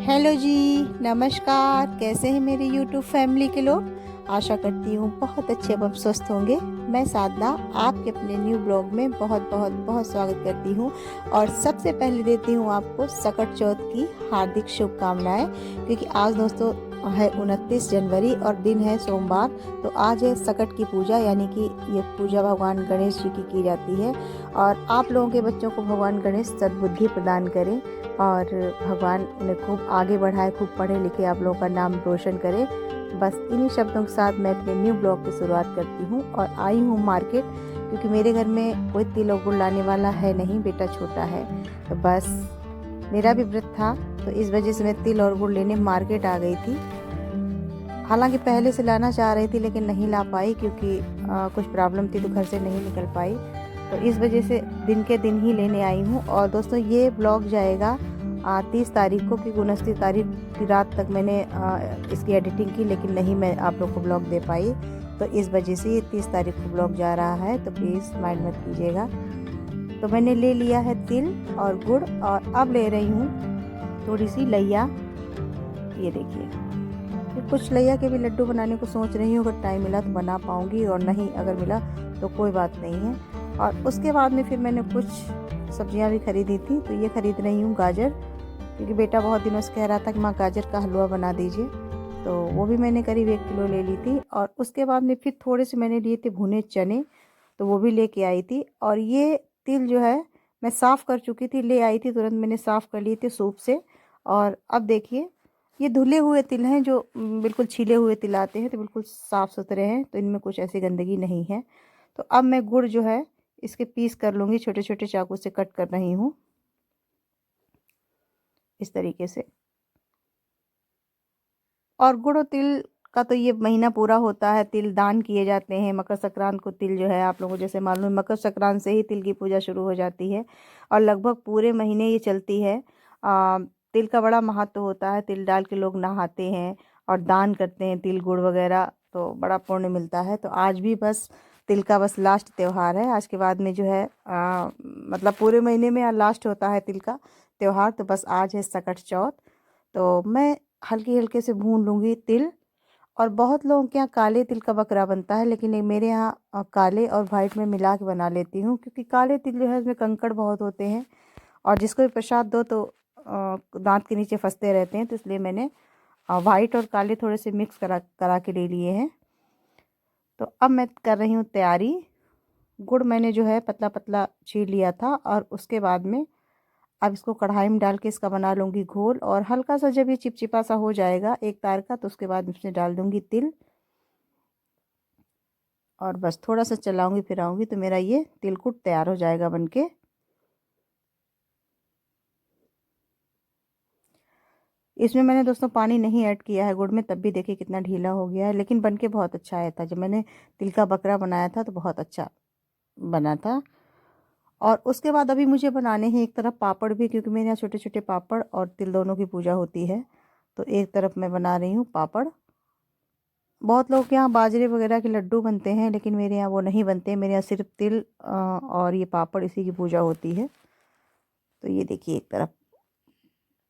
Hello जी, नमस्कार। कैसे हैं मेरे यूट्यूब फैमिली के लोग। आशा करती हूँ बहुत अच्छे एवं स्वस्थ होंगे। मैं साधना आपके अपने न्यू ब्लॉग में बहुत बहुत बहुत स्वागत करती हूँ और सबसे पहले देती हूँ आपको सकट चौथ की हार्दिक शुभकामनाएं। क्योंकि आज दोस्तों है 29 जनवरी और दिन है सोमवार। तो आज है सकट की पूजा, यानी कि ये पूजा भगवान गणेश जी की जाती है। और आप लोगों के बच्चों को भगवान गणेश सद्बुद्धि प्रदान करें और भगवान उन्हें खूब आगे बढ़ाए, खूब पढ़े लिखे आप लोगों का नाम रोशन करे। बस इन्हीं शब्दों के साथ मैं अपने न्यू ब्लॉग की शुरुआत करती हूँ और आई हूँ मार्केट, क्योंकि मेरे घर में कोई तिल और गुड़ लाने वाला है नहीं, बेटा छोटा है। तो बस मेरा भी व्रत था, तो इस वजह से मैं तिल और गुड़ लेने मार्केट आ गई थी। हालांकि पहले से लाना चाह रही थी लेकिन नहीं ला पाई, क्योंकि कुछ प्रॉब्लम थी तो घर से नहीं निकल पाई। तो इस वजह से दिन के दिन ही लेने आई हूँ। और दोस्तों ये ब्लॉग जाएगा 30 तारीख को, क्योंकि 29 तारीख की रात तक मैंने इसकी एडिटिंग की, लेकिन नहीं मैं आप लोग को ब्लॉग दे पाई। तो इस वजह से ये 30 तारीख को ब्लॉग जा रहा है, तो प्लीज़ माइंड मत कीजिएगा। तो मैंने ले लिया है तिल और गुड़, और अब ले रही हूँ थोड़ी सी लैया। ये देखिए, कुछ लैया के भी लड्डू बनाने को सोच रही हूँ। अगर टाइम मिला तो बना पाऊँगी, और नहीं अगर मिला तो कोई बात नहीं है। और उसके बाद में फिर मैंने कुछ सब्जियां भी खरीदी थी। तो ये खरीद रही हूँ गाजर, क्योंकि बेटा बहुत दिनों से कह रहा था कि माँ गाजर का हलवा बना दीजिए। तो वो भी मैंने करीब 1 किलो ले ली थी। और उसके बाद में फिर थोड़े से मैंने लिए थे भुने चने, तो वो भी लेके आई थी। और ये तिल जो है मैं साफ़ कर चुकी थी, ले आई थी तुरंत मैंने साफ़ कर लिए थे सूप से। और अब देखिए ये धुले हुए तिल हैं, जो बिल्कुल छीले हुए तिल आते हैं, तो बिल्कुल साफ़ सुथरे हैं, तो इनमें कुछ ऐसी गंदगी नहीं है। तो अब मैं गुड़ जो है इसके पीस कर लूँगी, छोटे छोटे चाकू से कट कर रही हूँ इस तरीके से। और गुड़ और तिल का तो ये महीना पूरा होता है, तिल दान किए जाते हैं। मकर संक्रांत को तिल जो है, आप लोगों को जैसे मालूम है, मकर संक्रांत से ही तिल की पूजा शुरू हो जाती है और लगभग पूरे महीने ये चलती है। तिल का बड़ा महत्व होता है। तिल डाल के लोग नहाते हैं और दान करते हैं तिल गुड़ वगैरह, तो बड़ा पुण्य मिलता है। तो आज भी बस तिल का बस लास्ट त्यौहार है। आज के बाद में जो है मतलब पूरे महीने में लास्ट होता है तिल का त्यौहार। तो बस आज है सकट चौथ। तो मैं हल्के हल्के से भून लूँगी तिल। और बहुत लोगों के यहाँ काले तिल का बकरा बनता है, लेकिन मेरे यहाँ काले और वाइट में मिला के बना लेती हूँ, क्योंकि काले तिल जो है उसमें कंकड़ बहुत होते हैं और जिसको भी प्रसाद दो तो दांत के नीचे फंसते रहते हैं। तो इसलिए मैंने वाइट और काले थोड़े से मिक्स करा करा के ले लिए हैं। तो अब मैं कर रही हूँ तैयारी। गुड़ मैंने जो है पतला पतला छील लिया था, और उसके बाद में अब इसको कढ़ाई में डाल के इसका बना लूँगी घोल। और हल्का सा जब ये चिपचिपा सा हो जाएगा एक तार का, तो उसके बाद इसमें डाल दूँगी तिल, और बस थोड़ा सा चलाऊँगी फिराऊँगी तो मेरा ये तिलकुट तैयार हो जाएगा बनके। इसमें मैंने दोस्तों पानी नहीं ऐड किया है गुड़ में, तब भी देखिए कितना ढीला हो गया है, लेकिन बनके बहुत अच्छा आया था। जब मैंने तिल का बकरा बनाया था तो बहुत अच्छा बना था। और उसके बाद अभी मुझे बनाने हैं एक तरफ पापड़ भी, क्योंकि मेरे यहाँ छोटे छोटे पापड़ और तिल दोनों की पूजा होती है। तो एक तरफ मैं बना रही हूँ पापड़। बहुत लोग के यहाँ बाजरे वगैरह के लड्डू बनते हैं, लेकिन मेरे यहाँ वो नहीं बनते। मेरे यहाँ सिर्फ तिल और ये पापड़, इसी की पूजा होती है। तो ये देखिए एक तरफ।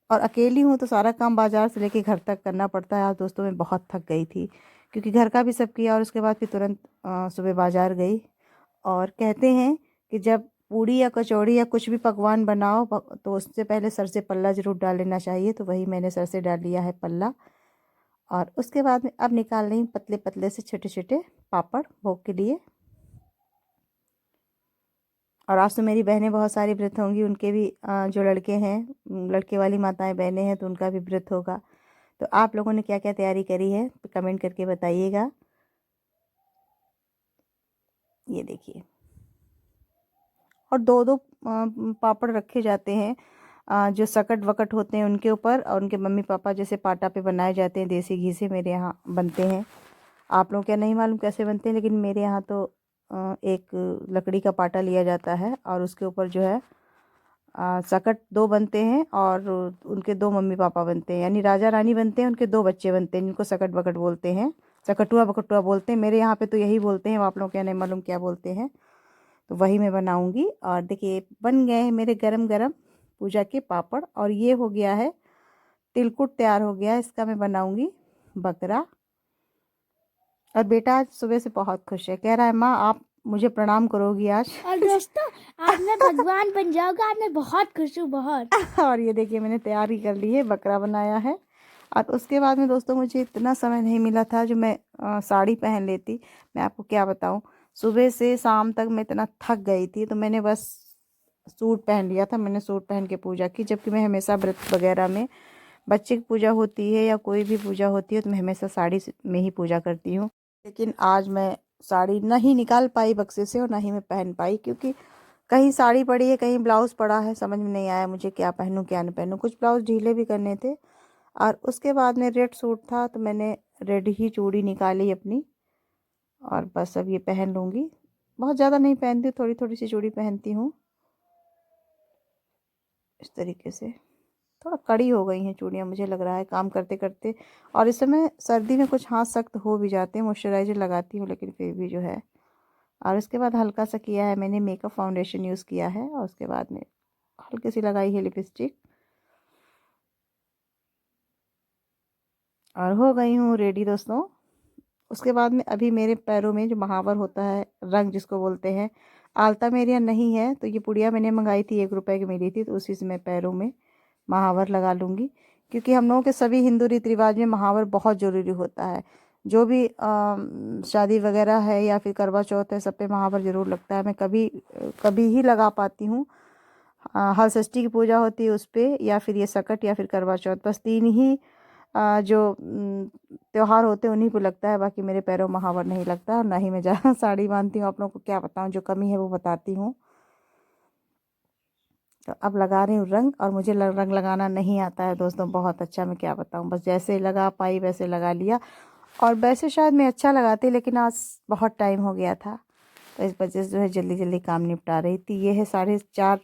और अकेली हूँ तो सारा काम बाजार से लेके घर तक करना पड़ता है। आज दोस्तों मैं बहुत थक गई थी, क्योंकि घर का भी सब किया और उसके बाद फिर तुरंत सुबह बाजार गई। और कहते हैं कि जब पूड़ी या कचौड़ी या कुछ भी पकवान बनाओ तो उससे पहले सर से पल्ला ज़रूर डाल लेना चाहिए। तो वही मैंने सर से डाल लिया है पल्ला। और उसके बाद में अब निकाल रही हूँ पतले पतले से छोटे छोटे पापड़ भोग के लिए। और आज तो मेरी बहनें बहुत सारी व्रत होंगी, उनके भी जो लड़के हैं, लड़के वाली माताएं बहनें हैं, तो उनका भी व्रत होगा। तो आप लोगों ने क्या क्या तैयारी करी है तो कमेंट करके बताइएगा। ये देखिए, और दो दो पापड़ रखे जाते हैं जो सकट वकट होते हैं उनके ऊपर, और उनके मम्मी पापा जैसे पाटा पे बनाए जाते हैं देसी घी से, मेरे यहाँ बनते हैं। आप लोग क्या नहीं मालूम कैसे बनते हैं, लेकिन मेरे यहाँ तो एक लकड़ी का पाटा लिया जाता है और उसके ऊपर जो है सकट दो बनते हैं, और उनके दो मम्मी पापा बनते हैं, यानी राजा रानी बनते हैं, उनके दो बच्चे बनते हैं, जिनको सकट बकट बोलते हैं, सकटुआ बकटुआ बोलते हैं। मेरे यहाँ पे तो यही बोलते हैं, आप लोग क्या नहीं मालूम क्या बोलते हैं। तो वही मैं बनाऊंगी। और देखिए बन गए हैं मेरे गरम गरम पूजा के पापड़। और ये हो गया है तिलकुट तैयार हो गया, इसका मैं बनाऊंगी बकरा। और बेटा आज सुबह से बहुत खुश है, कह रहा है माँ आप मुझे प्रणाम करोगी आज। और दोस्तों आज मैं भगवान बन जाऊंगा, आज मैं बहुत खुश हूँ बहुत। और ये देखिए मैंने तैयारी कर ली है, बकरा बनाया है। और उसके बाद में दोस्तों मुझे इतना समय नहीं मिला था जो मैं साड़ी पहन लेती। मैं आपको क्या बताऊं, सुबह से शाम तक मैं इतना थक गई थी, तो मैंने बस सूट पहन लिया था। मैंने सूट पहन के पूजा की, जबकि मैं हमेशा व्रत वगैरह में, बच्चे की पूजा होती है या कोई भी पूजा होती है, तो मैं हमेशा साड़ी में ही पूजा करती हूँ। लेकिन आज मैं साड़ी नहीं निकाल पाई बक्से से और ना ही मैं पहन पाई, क्योंकि कहीं साड़ी पड़ी है, कहीं ब्लाउज़ पड़ा है, समझ में नहीं आया मुझे क्या पहनूं क्या न पहनूं। कुछ ब्लाउज़ ढीले भी करने थे। और उसके बाद में रेड सूट था, तो मैंने रेड ही चूड़ी निकाली अपनी, और बस अब ये पहन लूँगी। बहुत ज़्यादा नहीं पहनती, थोड़ी थोड़ी सी चूड़ी पहनती हूँ इस तरीके से। थोड़ा कड़ी हो गई हैं चूड़ियाँ मुझे लग रहा है काम करते करते। और इस समय सर्दी में कुछ हाथ सख्त हो भी जाते हैं, मॉइस्चराइज़र लगाती हूँ लेकिन फिर भी जो है। और उसके बाद हल्का सा किया है मैंने मेकअप फाउंडेशन यूज़ किया है, और उसके बाद में हल्की सी लगाई है लिपस्टिक, और हो गई हूँ रेडी दोस्तों। उसके बाद में अभी मेरे पैरों में जो महावर होता है, रंग जिसको बोलते हैं, आलता मेरे यहाँ नहीं है, तो ये पुड़िया मैंने मंगाई थी, 1 रुपए की मिली थी, तो उसी से मैं पैरों में महावर लगा लूँगी। क्योंकि हम लोगों के सभी हिंदू रीति रिवाज में महावर बहुत ज़रूरी होता है। जो भी शादी वगैरह है या फिर करवा चौथ है, सब पे महावर ज़रूर लगता है। मैं कभी कभी ही लगा पाती हूँ। हल षष्ठी की पूजा होती है उस पर, या फिर ये सकट, या फिर करवा चौथ, बस 3 ही जो त्योहार होते हैं उन्हीं को लगता है। बाकी मेरे पैरों महावर नहीं लगता, और ना ही मैं ज़्यादा साड़ी बांधती हूँ। आप लोगों को क्या बताऊँ, जो कमी है वो बताती हूँ। तो अब लगा रही हूँ रंग, और मुझे रंग लगाना नहीं आता है दोस्तों, बहुत अच्छा, मैं क्या बताऊँ, बस जैसे लगा पाई वैसे लगा लिया। और वैसे शायद मैं अच्छा लगाती, लेकिन आज बहुत टाइम हो गया था, तो इस वजह से जो है जल्दी जल्दी काम निपटा रही थी। ये है 4:30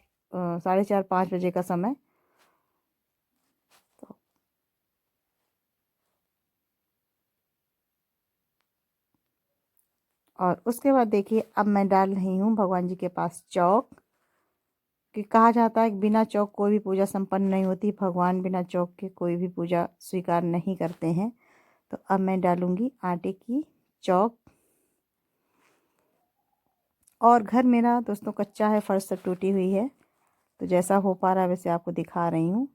4:30 5 बजे का समय। तो और उसके बाद देखिए अब मैं डाल रही हूँ भगवान जी के पास चौक, कि कहा जाता है कि बिना चौक कोई भी पूजा संपन्न नहीं होती, भगवान बिना चौक के कोई भी पूजा स्वीकार नहीं करते हैं। तो अब मैं डालूंगी आटे की चौक। और घर मेरा दोस्तों कच्चा है, फर्श सब टूटी हुई है, तो जैसा हो पा रहा है वैसे आपको दिखा रही हूँ।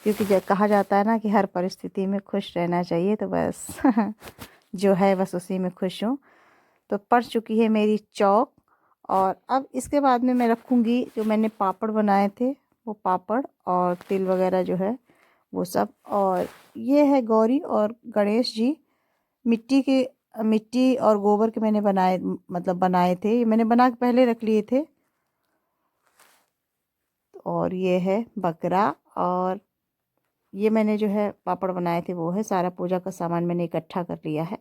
क्योंकि कहा जाता है ना कि हर परिस्थिति में खुश रहना चाहिए, तो बस जो है बस उसी में खुश हूँ। तो पड़ चुकी है मेरी चौक। और अब इसके बाद में मैं रखूँगी जो मैंने पापड़ बनाए थे, वो पापड़ और तिल वगैरह जो है वो सब। और ये है गौरी और गणेश जी, मिट्टी और गोबर के मैंने बनाए, मतलब बनाए थे, ये मैंने बना के पहले रख लिए थे। और ये है बकरा, और ये मैंने जो है पापड़ बनाए थे वो है। सारा पूजा का सामान मैंने इकट्ठा कर लिया है।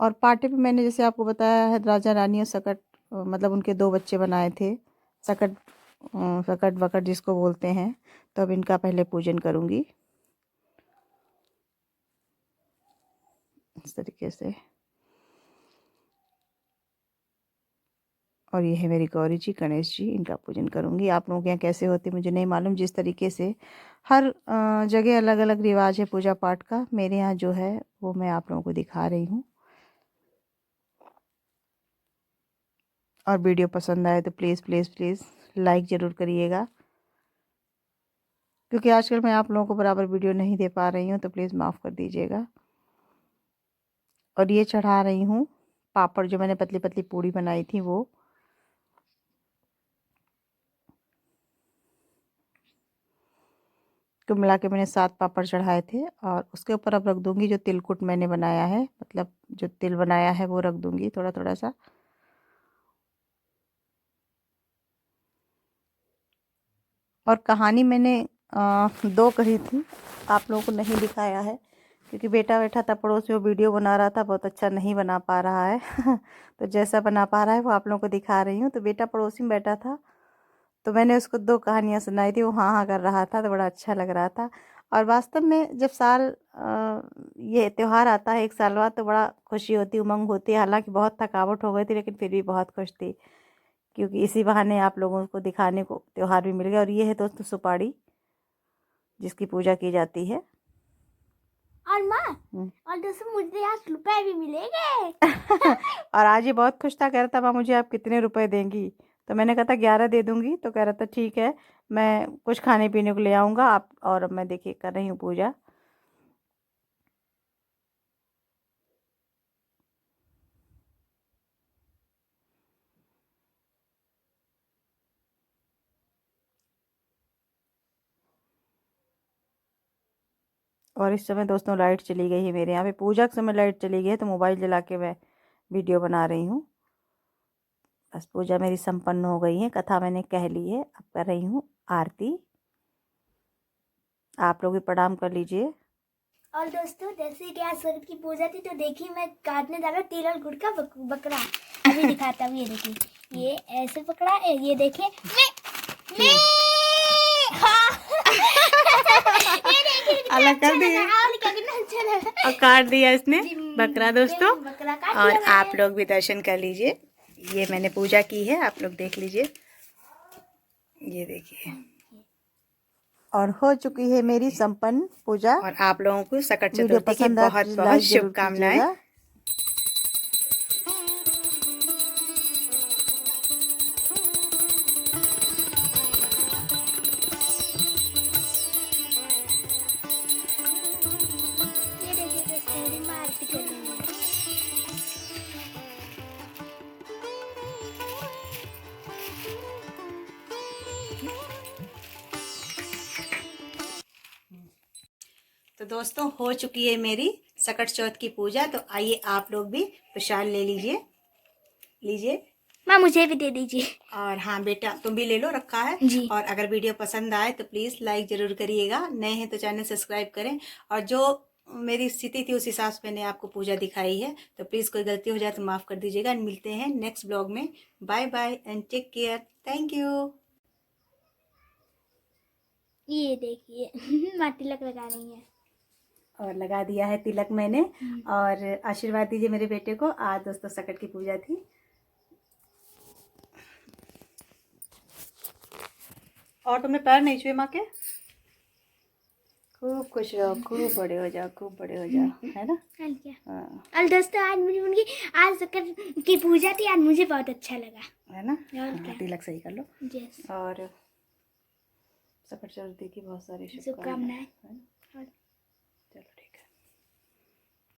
और पार्टी पे मैंने जैसे आपको बताया है, राजा रानी और सकट, मतलब उनके 2 बच्चे बनाए थे, सकट सकट वकट जिसको बोलते हैं। तो अब इनका पहले पूजन करूँगी इस तरीके से। और ये है मेरी गौरी जी, गणेश जी, इनका पूजन करूँगी। आप लोगों के यहाँ कैसे होते मुझे नहीं मालूम, जिस तरीके से हर जगह अलग अलग रिवाज है पूजा पाठ का, मेरे यहाँ जो है वो मैं आप लोगों को दिखा रही हूँ। और वीडियो पसंद आए तो प्लीज़ प्लीज़ प्लीज़ लाइक ज़रूर करिएगा, क्योंकि आजकल मैं आप लोगों को बराबर वीडियो नहीं दे पा रही हूँ, तो प्लीज़ माफ़ कर दीजिएगा। और ये चढ़ा रही हूँ पापड़, जो मैंने पतली पतली पूड़ी बनाई थी वो। तो मिला के मैंने 7 पापड़ चढ़ाए थे। और उसके ऊपर अब रख दूँगी जो तिलकुट मैंने बनाया है, मतलब जो तिल बनाया है वो रख दूँगी थोड़ा थोड़ा सा। और कहानी मैंने 2 कही थी, आप लोगों को नहीं दिखाया है, क्योंकि बेटा बैठा था पड़ोस में, वो वीडियो बना रहा था, बहुत अच्छा नहीं बना पा रहा है तो जैसा बना पा रहा है वो आप लोगों को दिखा रही हूँ। तो बेटा पड़ोसी में बैठा था, तो मैंने उसको 2 कहानियाँ सुनाई थी, वो हाँ हाँ कर रहा था, तो बड़ा अच्छा लग रहा था। और वास्तव में जब ये त्यौहार आता है एक साल बाद, तो बड़ा खुशी होती, उमंग होती है। हालांकि बहुत थकावट हो गई थी, लेकिन फिर भी बहुत खुश थी, क्योंकि इसी बहाने आप लोगों को दिखाने को त्यौहार भी मिल गया। और ये है दोस्तों सुपाड़ी, जिसकी पूजा की जाती है। और माँ, और दोस्तों मुझे आज रुपए भी मिलेंगे। और आज ये बहुत खुश था, कह रहा था माँ मुझे आप कितने रुपए देंगी? तो मैंने कहा था 11 दे दूंगी। तो कह रहा था ठीक है, मैं कुछ खाने पीने को ले आऊँगा आप। और अब मैं देखिए कर रही हूँ पूजा। और इस समय दोस्तों लाइट चली गई है मेरे यहाँ पे, पूजा के समय लाइट चली गई है, तो मोबाइल जला के मैं वीडियो बना रही हूँ। बस पूजा मेरी संपन्न हो गई है, कथा मैंने कह ली है, अब कर रही हूँ आरती। आप लोग भी प्रणाम कर लीजिए। और दोस्तों जैसे कि आज सूरज की पूजा थी, तो देखिए मैं काटने जा रहा हूँ तिल और गुड़ का बकरा। अभी दिखाता हूँ, ये देखिए, ये ऐसे पकड़ा है, ये देखिए मैं हाँ। ये देखिए कितना अलग कर अच्छा दिया। लगा, और क्या कितना अच्छा लगा। और काट दिया इसने बकरा दोस्तों। बकरा काट और दिया आप लोग भी दर्शन कर लीजिए, ये मैंने पूजा की है, आप लोग देख लीजिए, ये देखिए। और हो चुकी है मेरी संपन्न पूजा। और आप लोगों को सकट चतुर्थी की बहुत बहुत शुभकामनाएं। ये देखिए दोस्तों, मेरी माँ आरती कर रही है। तो दोस्तों हो चुकी है मेरी सकट चौथ की पूजा। तो आइए आप लोग भी प्रसाद ले लीजिए, लीजिए। माँ मुझे भी दे दीजिए। और हाँ बेटा तुम भी ले लो, रखा है जी। और अगर वीडियो पसंद आए तो प्लीज़ लाइक ज़रूर करिएगा, नए हैं तो चैनल सब्सक्राइब करें। और जो मेरी स्थिति थी उस हिसाब से मैंने आपको पूजा दिखाई है, तो प्लीज़ कोई गलती हो जाए तो माफ़ कर दीजिएगा। मिलते हैं नेक्स्ट ब्लॉग में। Bye bye and take care. Thank you. ये देखिए माँ तिलक लगा रही है। और लगा दिया है तिलक मैंने। और आशीर्वाद दीजिए मेरे बेटे को। आज दोस्तों सकट की पूजा थी। और तुमने पैर नहीं छुए माँ के? खूब खुश रहो, खूब बड़े हो जाओ, खूब बड़े हो जाओ, है ना? हाँ। और दोस्तों आज मुझे उनकी आज सकट की पूजा थी, आज मुझे बहुत अच्छा लगा, है ना? और क्या? हाँ, तिलक सही कर लो। यस। और सकट चतुर्थी की बहुत सारी शुभकामनाएं। शुभकामनाएं।